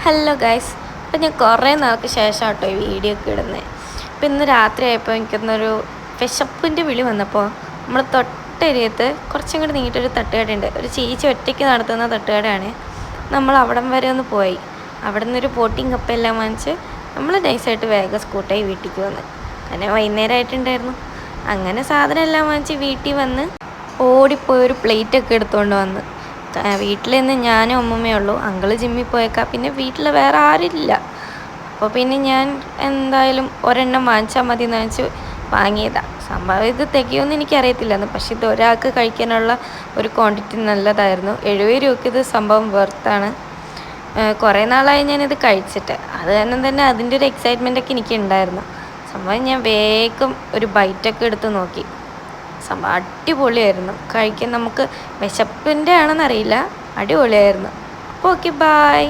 Hello guys, അപ്പം ഞാൻ കുറേ നാൾക്ക് ശേഷം കേട്ടോ ഈ വീഡിയോ ഒക്കെ ഇടുന്നത്. അപ്പം ഇന്ന് രാത്രി ആയപ്പോൾ എനിക്കൊന്നൊരു വിശപ്പിൻ്റെ വിളി വന്നപ്പോൾ നമ്മൾ തൊട്ടരിയത്ത് കുറച്ചും കൂടി നീട്ടൊരു തട്ടുകടയുണ്ട്. ഒരു ചേച്ചി ഒറ്റയ്ക്ക് നടത്തുന്ന തട്ടുകടയാണ്. നമ്മൾ അവിടം വരെ ഒന്ന് പോയി. അവിടെ നിന്നൊരു പോട്ടിങ് കപ്പെല്ലാം വാങ്ങിച്ച് നമ്മൾ നൈസായിട്ട് വേഗം സ്കൂട്ടായി വീട്ടിലേക്ക് വന്ന്. അങ്ങനെ വൈകുന്നേരമായിട്ടുണ്ടായിരുന്നു. അങ്ങനെ സാധനം എല്ലാം വാങ്ങിച്ച് വീട്ടിൽ വന്ന് ഓടിപ്പോയൊരു പ്ലേറ്റൊക്കെ എടുത്തുകൊണ്ട് വന്ന് വീട്ടിൽ നിന്ന് ഞാനും അമ്മമ്മയേ ഉള്ളൂ. അങ്കിള് ജിമ്മിൽ പോയേക്കാം. പിന്നെ വീട്ടിൽ വേറെ ആരില്ല. അപ്പോൾ പിന്നെ ഞാൻ എന്തായാലും ഒരെണ്ണം വാങ്ങിച്ചാൽ മതി എന്ന് വെച്ച് വാങ്ങിയതാണ്. സംഭവം ഇത് തികയുമെന്ന് എനിക്കറിയത്തില്ലെന്ന്, പക്ഷേ ഇത് ഒരാൾക്ക് കഴിക്കാനുള്ള ഒരു ക്വാണ്ടിറ്റി നല്ലതായിരുന്നു. 70 രൂപയ്ക്ക് ഇത് സംഭവം വെർത്താണ്. കുറേ നാളായി ഞാനിത് കഴിച്ചിട്ട്, അത് കാരണം തന്നെ അതിൻ്റെ ഒരു എക്സൈറ്റ്മെൻറ്റൊക്കെ എനിക്ക് ഉണ്ടായിരുന്നു. സംഭവം ഞാൻ വേഗം ഒരു ബൈറ്റൊക്കെ എടുത്ത് നോക്കി. സംഭവം അടിപൊളിയായിരുന്നു. കഴിക്കാൻ നമുക്ക് വിശപ്പിൻ്റെ ആണെന്നറിയില്ല, അടിപൊളിയായിരുന്നു. അപ്പോൾ ഓക്കെ, ബായ്.